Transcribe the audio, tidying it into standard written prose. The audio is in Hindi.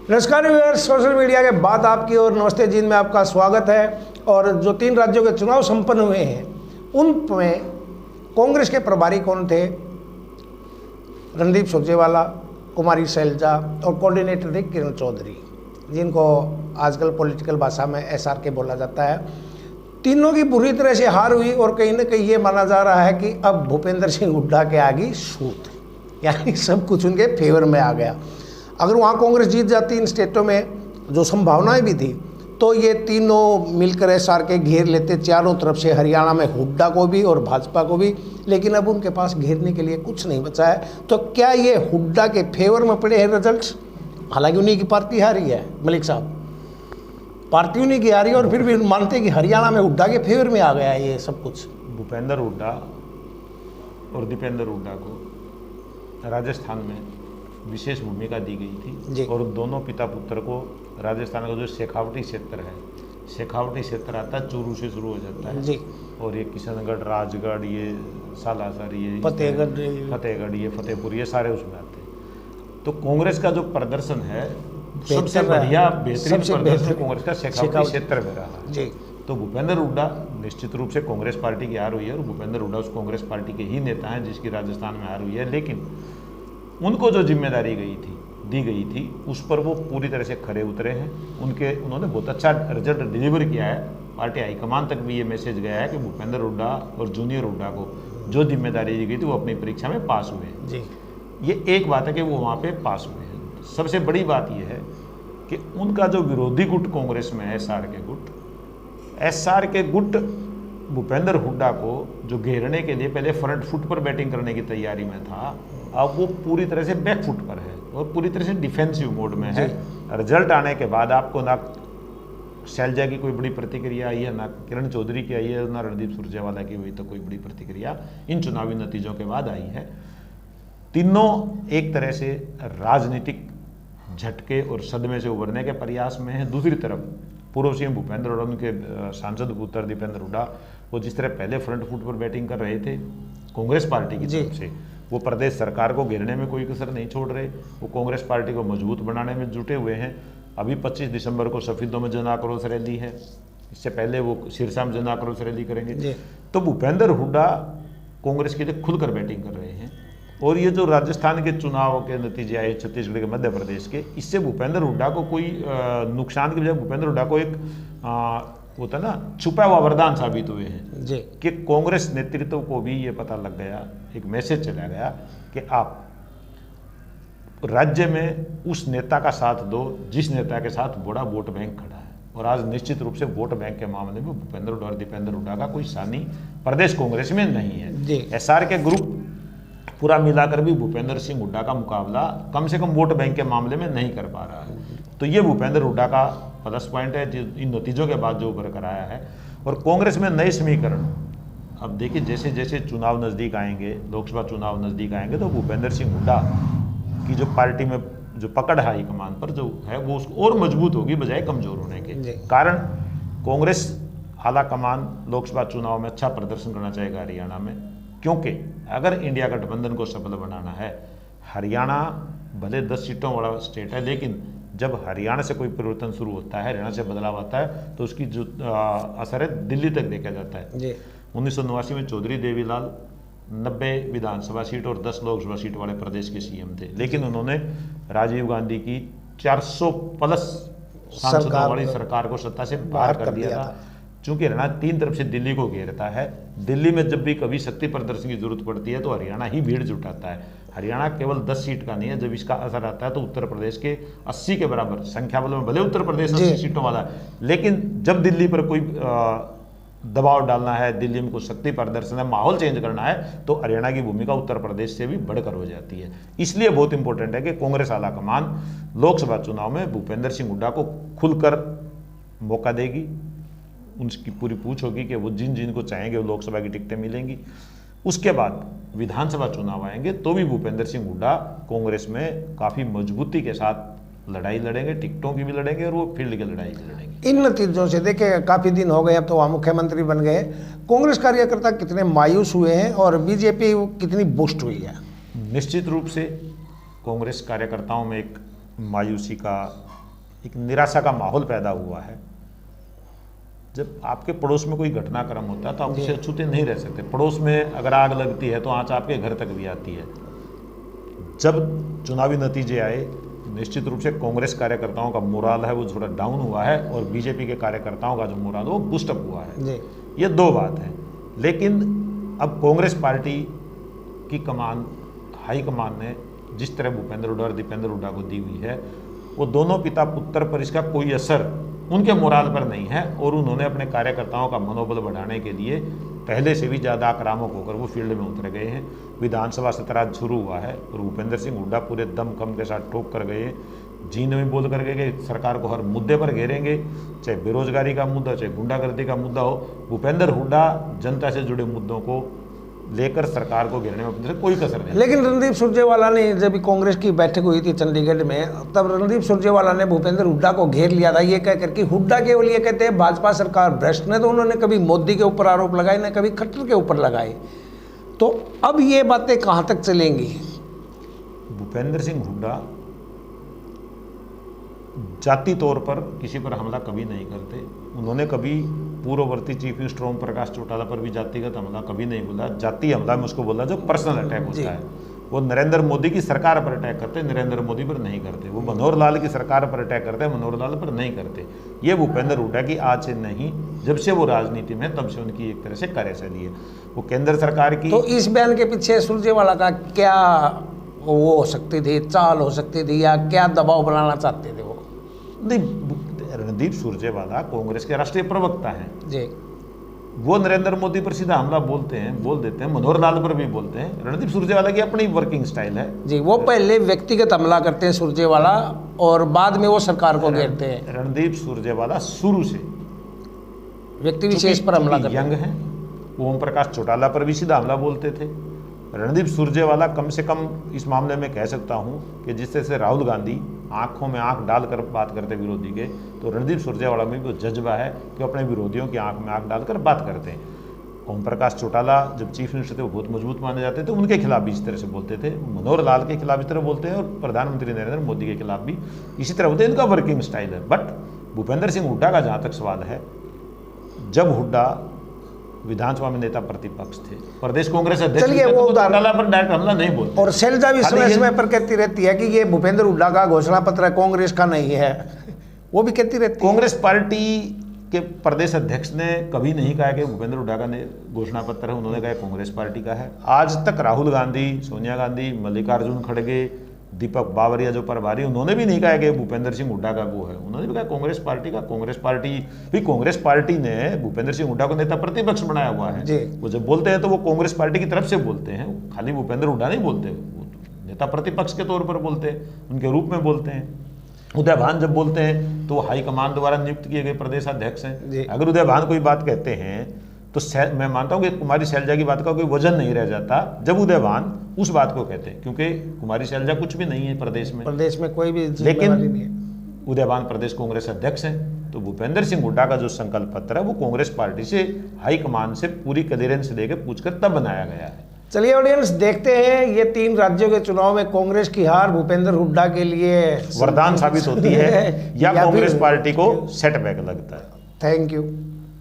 नमस्कार व्यूअर्स, सोशल मीडिया के बाद आपकी और नमस्ते जीन में आपका स्वागत है। और जो 3 राज्यों के चुनाव संपन्न हुए हैं उनमें कांग्रेस के प्रभारी कौन थे? रणदीप सुरजेवाला, कुमारी शैलजा और कोऑर्डिनेटर थे किरण चौधरी, जिनको आजकल पॉलिटिकल भाषा में SRK बोला जाता है। तीनों की बुरी तरह से हार हुई और कहीं ना कहीं ये माना जा रहा है कि अब भूपेंद्र सिंह हुड्डा के आगे सूत, यानी सब कुछ उनके फेवर में आ गया। अगर वहाँ कांग्रेस जीत जाती इन स्टेटों में, जो संभावनाएं भी थी, तो ये तीनों मिलकर SRK घेर लेते चारों तरफ से, हरियाणा में हुड्डा को भी और भाजपा को भी। लेकिन अब उनके पास घेरने के लिए कुछ नहीं बचा है। तो क्या ये हुड्डा के फेवर में पड़े हैं रिजल्ट्स? हालांकि उन्हीं की पार्टी हारी है, मलिक साहब, पार्टी उन्हीं की हारी, और फिर भी मानते हैं कि हरियाणा में हुड्डा के फेवर में आ गया है ये सब कुछ। भूपेंद्र हुड्डा और दीपेंद्र हुड्डा को राजस्थान में विशेष भूमिका दी गई थी और दोनों पिता पुत्र को राजस्थान का जो शेखावटी क्षेत्र है, शेखावटी क्षेत्र आता है चूरू से शुरू हो जाता है जी, और ये किशनगढ़, राजगढ़, ये सालासर, ये फतेहगढ़, ये फतेहपुर, ये सारे उसमें आते हैं। तो कांग्रेस का जो प्रदर्शन है सबसे बढ़िया बेहतरीन प्रदर्शन कांग्रेस का शेखावटी क्षेत्र में रहा जी। तो भूपेंद्र हुड्डा निश्चित रूप से कांग्रेस पार्टी की हार हुई है और भूपेंद्र हुड्डा उस कांग्रेस पार्टी के ही नेता हैं जिसकी राजस्थान में हार हुई है। लेकिन उनको जो जिम्मेदारी दी गई थी उस पर वो पूरी तरह से खरे उतरे हैं। उन्होंने बहुत अच्छा रिजल्ट डिलीवर किया है। पार्टी हाईकमान तक भी ये मैसेज गया है कि भूपेंद्र हुड्डा और जूनियर हुड्डा को जो जिम्मेदारी दी गई थी वो अपनी परीक्षा में पास हुए हैं जी। ये एक बात है कि वो वहाँ पे पास हुए हैं। सबसे बड़ी बात यह है कि उनका जो विरोधी गुट कांग्रेस में है, SRK गुट भूपेंद्र हुड्डा को जो घेरने के लिए पहले फ्रंट फुट पर बैटिंग करने की तैयारी में था, अब वो पूरी तरह से बैक फुट पर है और पूरी तरह से डिफेंसिव मोड में है। रिजल्ट आने के बाद आपको ना शैलजा की कोई बड़ी प्रतिक्रिया आई है, ना किरण चौधरी की आई है, ना रणदीप सुरजेवाला की हुई तो कोई बड़ी प्रतिक्रिया इन चुनावी नतीजों के बाद आई है। तीनों एक तरह से राजनीतिक झटके और सदमे से उभरने के प्रयास में है। दूसरी तरफ पूर्व सीएम भूपेंद्र हुड्डा, उनके सांसद पुत्र दीपेंद्र हुड्डा, वो जिस तरह पहले फ्रंट फुट पर बैटिंग कर रहे थे कांग्रेस पार्टी की तरफ से, वो प्रदेश सरकार को घेरने में कोई कसर नहीं छोड़ रहे। वो कांग्रेस पार्टी को मजबूत बनाने में जुटे हुए हैं। अभी 25 दिसंबर को सफीदों में जन आक्रोश रैली है, इससे पहले वो सिरसा में जन आक्रोश रैली करेंगे। तो भूपेंद्र हुड्डा कांग्रेस के लिए खुलकर बैटिंग कर रहे हैं। और ये जो राजस्थान के चुनाव के नतीजे आए, छत्तीसगढ़ के, मध्य प्रदेश के, इससे भूपेंद्र हुड्डा को कोई नुकसान की बजाय भूपेंद्र हुड्डा को एक होता है ना, छुपा हुआ वरदान साबित हुए हैं जी। कि कांग्रेस नेतृत्व को भी ये पता लग गया, एक मैसेज चला गया कि आप राज्य में उस नेता का साथ दो जिस नेता के साथ बड़ा वोट बैंक खड़ा है। और आज निश्चित रूप से वोट बैंक के मामले में भूपेंद्र हुड्डा और दीपेंद्र हुड्डा का कोई सानी प्रदेश कांग्रेस में नहीं है। SRK ग्रुप पूरा मिलाकर भी भूपेंद्र सिंह हुड्डा का मुकाबला कम से कम वोट बैंक के मामले में नहीं कर पा रहा है। तो ये भूपेंद्र हुड्डा का प्लस पॉइंट है जो इन नतीजों के बाद जो उभर कर आया है। और कांग्रेस में नए समीकरण, अब देखिए जैसे जैसे चुनाव नज़दीक आएंगे, लोकसभा चुनाव नज़दीक आएंगे, तो भूपेंद्र सिंह हुड्डा की जो पार्टी में जो पकड़ है हाईकमान पर जो है वो उसको और मजबूत होगी बजाय कमजोर होने के। कारण कांग्रेस आला कमान लोकसभा चुनाव में अच्छा प्रदर्शन करना चाहेगा हरियाणा में, क्योंकि अगर इंडिया गठबंधन को सफल बनाना है, हरियाणा भले 10 सीटों वाला स्टेट है, लेकिन जब हरियाणा से कोई परिवर्तन शुरू होता है, हरियाणा से बदलाव आता है, तो उसकी जो असर है दिल्ली तक देखा जाता है। 1989 में चौधरी देवीलाल 90 विधानसभा सीट और 10 लोकसभा सीट वाले प्रदेश के CM थे, लेकिन उन्होंने राजीव गांधी की 400 प्लस सांसदों वाली सरकार को सत्ता से बाहर कर दिया था। चूंकि हरियाणा 3 तरफ से दिल्ली को घेरता है, दिल्ली में जब भी कभी शक्ति प्रदर्शन की जरूरत पड़ती है तो हरियाणा ही भीड़ जुटाता है। हरियाणा केवल 10 सीट का नहीं है, जब इसका असर आता है तो उत्तर प्रदेश के 80 के बराबर संख्या बल में, भले उत्तर प्रदेश 80 सीटों वाला है, लेकिन जब दिल्ली पर कोई दबाव डालना है, दिल्ली में कुछ शक्ति प्रदर्शन है, माहौल चेंज करना है, तो हरियाणा की भूमिका उत्तर प्रदेश से भी बढ़कर हो जाती है। इसलिए बहुत इंपॉर्टेंट है कि कांग्रेस आला कमान लोकसभा चुनाव में भूपेंद्र सिंह हुड्डा को खुलकर मौका देगी। उनकी पूरी पूछ होगी कि वो जिन को चाहेंगे वो लोकसभा की टिकटें मिलेंगी। उसके बाद विधानसभा चुनाव आएंगे तो भी भूपेंद्र सिंह हुड्डा कांग्रेस में काफ़ी मजबूती के साथ लड़ाई लड़ेंगे, टिकटों की भी लड़ेंगे और वो फील्ड की लड़ाई भी लड़ेंगे। इन नतीजों से देखिए, काफ़ी दिन हो गए, अब तो वहाँ मुख्यमंत्री बन गए। कांग्रेस कार्यकर्ता कितने मायूस हुए हैं और बीजेपी कितनी बूस्ट हुई है? निश्चित रूप से कांग्रेस कार्यकर्ताओं में एक मायूसी का एक निराशा का माहौल पैदा हुआ है। जब आपके पड़ोस में कोई घटनाक्रम होता है तो आप उसे अछूते नहीं रह सकते। पड़ोस में अगर आग लगती है तो आँच आपके घर तक भी आती है। जब चुनावी नतीजे आए, निश्चित रूप से कांग्रेस कार्यकर्ताओं का मोराल है वो थोड़ा डाउन हुआ है और बीजेपी के कार्यकर्ताओं का जो मोराल है वो बूस्टअप हुआ है। ये दो बात है। लेकिन अब कांग्रेस पार्टी की कमान, हाई कमान ने जिस तरह भूपेंद्र हुड्डा और दीपेंद्र हुड्डा को दी हुई है, वो दोनों पिता पुत्र पर इसका कोई असर उनके मोराल पर नहीं है और उन्होंने अपने कार्यकर्ताओं का मनोबल बढ़ाने के लिए पहले से भी ज़्यादा आक्रामक होकर वो फील्ड में उतर गए हैं। विधानसभा सत्र आज शुरू हुआ है और भूपेंद्र सिंह हुड्डा पूरे दमखम के साथ ठोक कर गए, जीन में बोल कर गए कि सरकार को हर मुद्दे पर घेरेंगे, चाहे बेरोजगारी का मुद्दा, चाहे गुंडागर्दी का मुद्दा हो। भूपेंद्र हुड्डा जनता से जुड़े मुद्दों को लेकर सरकार को घेरने में कोई कसर नहीं। लेकिन रणदीप सुरजेवाला ने, जब कांग्रेस की बैठक हुई थी चंडीगढ़ में, तब रणदीप सुरजेवाला ने भूपेंद्र हुड्डा को घेर लिया था, ये कहकर कि हुड्डा केवल ये कहते हैं भाजपा सरकार भ्रष्ट ने, तो उन्होंने कभी मोदी के ऊपर आरोप लगाए, न कभी खट्टर के ऊपर लगाए। तो अब ये बातें कहाँ तक चलेंगी? भूपेंद्र सिंह हुड्डा जाति तौर पर किसी पर हमला कभी नहीं करते। उन्होंने कभी पूर्ववर्ती चीफ मिनिस्टर ओम प्रकाश चौटाला पर भी जातिगत हमला कभी नहीं बोला। जाति हमला में उसको बोला जो पर्सनल अटैक होता है। वो नरेंद्र मोदी की सरकार पर अटैक करते, नरेंद्र मोदी पर नहीं करते। वो मनोहर लाल की सरकार पर अटैक करते हैं, मनोहर लाल पर नहीं करते। ये भूपेंद्र हुड्डा की आज से नहीं, जब से वो राजनीति में तब से उनकी एक तरह से कार्यशैली है। वो केंद्र सरकार की। तो इस बयान के पीछे सुरजेवाला का क्या वो हो सकती थी, चाल हो सकती थी, या क्या दबाव बनाना चाहते थे वो? नहीं, रणदीप सुरजेवाला कांग्रेस के राष्ट्रीय प्रवक्ता हैं जी। वो नरेंद्र मोदी पर सीधा हमला बोल देते हैं, मनोहर लाल पर भी बोलते हैं। रणदीप सुरजेवाला की अपनी वर्किंग स्टाइल है जी। वो पहले व्यक्तिगत हमला करते हैं सुरजेवाला और बाद में वो सरकार को घेरते हैं। रणदीप सुरजेवाला शुरू से व्यक्ति विशेष पर हमला करते यंग है। ओम प्रकाश चौटाला पर भी सीधा हमला बोलते थे। रणदीप सुरजेवाला कम से कम इस मामले में कह सकता हूं कि जिस तरह से राहुल गांधी आंखों में आंख डालकर बात करते विरोधी के, तो रणदीप सुरजेवाला में भी वो जज्बा है कि अपने विरोधियों की आंख में आंख डालकर बात करते हैं। ओम प्रकाश चौटाला जब चीफ मिनिस्टर थे वो बहुत मजबूत माने जाते थे, उनके खिलाफ भी इस तरह से बोलते थे। मनोहर लाल के खिलाफ इस तरह बोलते हैं और प्रधानमंत्री नरेंद्र मोदी के खिलाफ भी इसी तरह बोलते हैं। इनका वर्किंग स्टाइल है। बट भूपेंद्र सिंह हुड्डा का जहाँ तक सवाल है, जब हुड्डा विधानसभा में नेता प्रतिपक्ष थे, प्रदेश कांग्रेस अध्यक्ष, चलिए वो चौटाला पर डायरेक्ट हमला नहीं बोलते। और शैलजा भी समय समय पर कहती रहती है कि ये भूपेंद्र हुड्डा का घोषणा पत्र है, कांग्रेस का नहीं है। वो भी कहती रहती है। कांग्रेस पार्टी के प्रदेश अध्यक्ष ने कभी नहीं कहा कि भूपेंद्र हुड्डा का घोषणा पत्र है, उन्होंने कहा कांग्रेस पार्टी का है। आज तक राहुल गांधी, सोनिया गांधी, मल्लिकार्जुन खड़गे, दीपक बावरिया जो प्रभारी, उन्होंने भी नहीं कहा कि भूपेंद्र सिंह हुड्डा का वो है, उन्होंने भी कहा कांग्रेस पार्टी का। कांग्रेस पार्टी ने भूपेंद्र सिंह हुड्डा को नेता प्रतिपक्ष बनाया हुआ है। वो जब बोलते हैं तो वो कांग्रेस पार्टी की तरफ से बोलते हैं, खाली भूपेंद्र हुड्डा नहीं बोलते, वो नेता प्रतिपक्ष के तौर पर बोलते हैं, उनके रूप में बोलते हैं। उदय भान जब बोलते हैं तो वो हाईकमान द्वारा नियुक्त किए गए प्रदेश अध्यक्ष हैं। अगर उदय भान कोई बात कहते हैं तो मैं मानता हूं कि कुमारी शैलजा की बात का कोई वजन नहीं रह जाता जब उदय भान उस बात को कहते हैं, क्योंकि कुमारी शैलजा कुछ भी नहीं है प्रदेश में कोई भी, लेकिन उदय भान प्रदेश कांग्रेस अध्यक्ष हैं। तो भूपेंद्र सिंह हुड्डा का जो संकल्प पत्र है वो कांग्रेस पार्टी से हाईकमान से पूरी क्लियरेंस लेकर पूछकर तब बनाया गया है। चलिए ऑडियंस, देखते हैं ये 3 राज्यों के चुनाव में कांग्रेस की हार भूपेंद्र हुड्डा के लिए वरदान साबित होती है या कांग्रेस पार्टी को सेटबैक लगता है। Thank you.